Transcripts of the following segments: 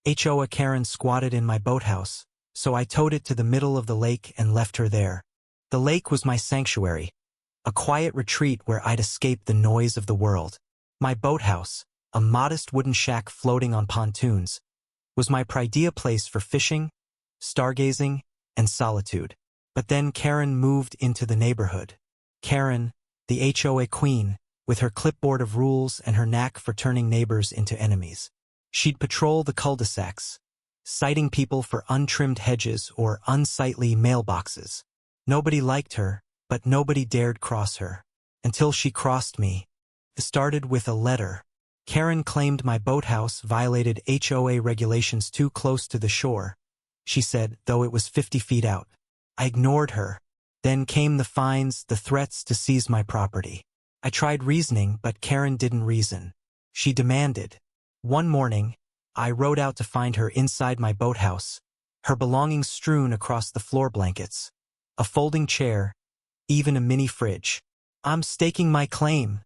HOA Karen squatted in my boathouse, so I towed it to the middle of the lake and left her there. The lake was my sanctuary, a quiet retreat where I'd escape the noise of the world. My boathouse, a modest wooden shack floating on pontoons, was my ideal place for fishing, stargazing, and solitude. But then Karen moved into the neighborhood. Karen, the HOA queen, with her clipboard of rules and her knack for turning neighbors into enemies. She'd patrol the cul-de-sacs, citing people for untrimmed hedges or unsightly mailboxes. Nobody liked her, but nobody dared cross her. Until she crossed me. It started with a letter. Karen claimed my boathouse violated HOA regulations too close to the shore, she said, though it was 50 feet out. I ignored her. Then came the fines, the threats to seize my property. I tried reasoning, but Karen didn't reason. She demanded. One morning, I rode out to find her inside my boathouse, her belongings strewn across the floor blankets, a folding chair, even a mini fridge. "I'm staking my claim,"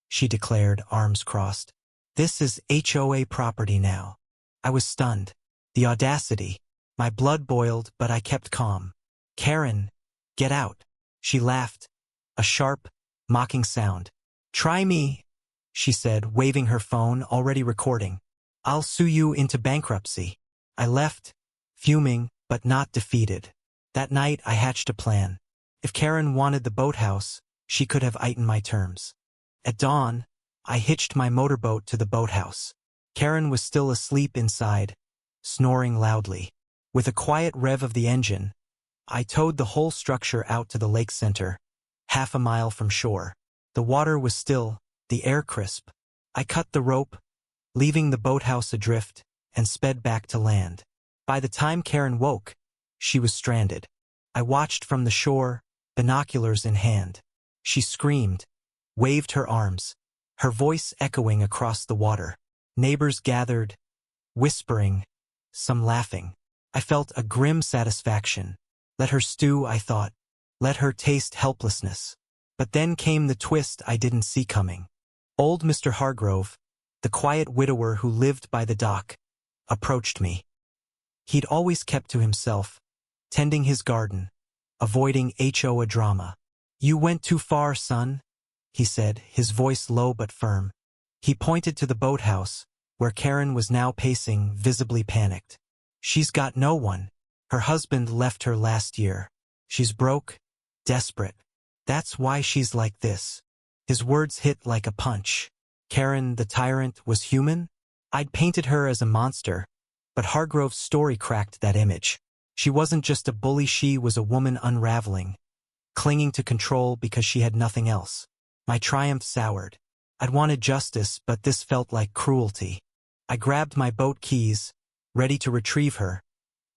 she declared, arms crossed. "This is HOA property now." I was stunned. The audacity. My blood boiled, but I kept calm. "Karen, get out," she laughed, a sharp, mocking sound. "Try me," she said, waving her phone, already recording. "I'll sue you into bankruptcy." I left, fuming, but not defeated. That night I hatched a plan. If Karen wanted the boathouse, she could have eaten my terms. At dawn, I hitched my motorboat to the boathouse. Karen was still asleep inside, snoring loudly. With a quiet rev of the engine, I towed the whole structure out to the lake center, half a mile from shore. The water was still, the air crisp. I cut the rope, leaving the boathouse adrift, and sped back to land. By the time Karen woke, she was stranded. I watched from the shore, binoculars in hand. She screamed, waved her arms, her voice echoing across the water. Neighbors gathered, whispering, some laughing. I felt a grim satisfaction. Let her stew, I thought. Let her taste helplessness. But then came the twist I didn't see coming. Old Mr. Hargrove, the quiet widower who lived by the dock, approached me. He'd always kept to himself, tending his garden, avoiding HOA drama. "You went too far, son," he said, his voice low but firm. He pointed to the boathouse, where Karen was now pacing, visibly panicked. "She's got no one. Her husband left her last year. She's broke, desperate. That's why she's like this." His words hit like a punch. Karen, the tyrant, was human? I'd painted her as a monster, but Hargrove's story cracked that image. She wasn't just a bully, she was a woman unraveling, clinging to control because she had nothing else. My triumph soured. I'd wanted justice, but this felt like cruelty. I grabbed my boat keys, ready to retrieve her,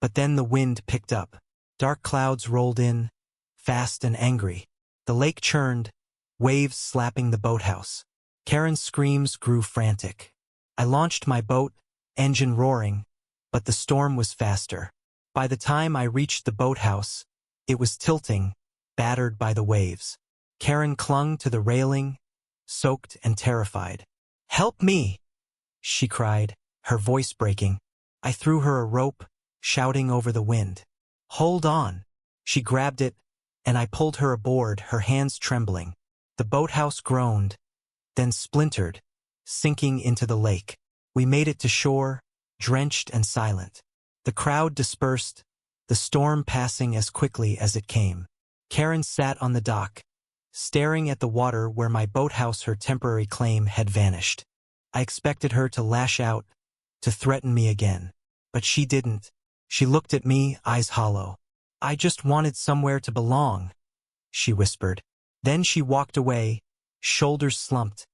but then the wind picked up. Dark clouds rolled in, fast and angry. The lake churned, waves slapping the boathouse. Karen's screams grew frantic. I launched my boat, engine roaring, but the storm was faster. By the time I reached the boathouse, it was tilting, battered by the waves. Karen clung to the railing, soaked and terrified. "Help me!" she cried, her voice breaking. I threw her a rope, shouting over the wind. "Hold on!" She grabbed it, and I pulled her aboard, her hands trembling. The boathouse groaned, then splintered, sinking into the lake. We made it to shore, drenched and silent. The crowd dispersed, the storm passing as quickly as it came. Karen sat on the dock, staring at the water where my boathouse, her temporary claim, had vanished. I expected her to lash out, to threaten me again. But she didn't. She looked at me, eyes hollow. "I just wanted somewhere to belong," she whispered. Then she walked away, shoulders slumped,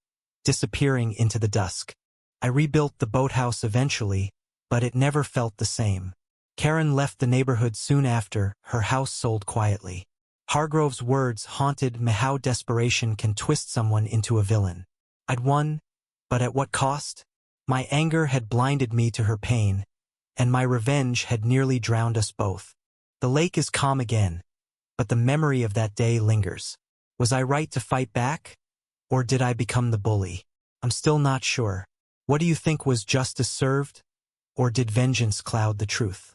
disappearing into the dusk. I rebuilt the boathouse eventually, but it never felt the same. Karen left the neighborhood soon after, her house sold quietly. Hargrove's words haunted me, how desperation can twist someone into a villain. I'd won, but at what cost? My anger had blinded me to her pain, and my revenge had nearly drowned us both. The lake is calm again, but the memory of that day lingers. Was I right to fight back? Or did I become the bully? I'm still not sure. What do you think? Was justice served? Or did vengeance cloud the truth?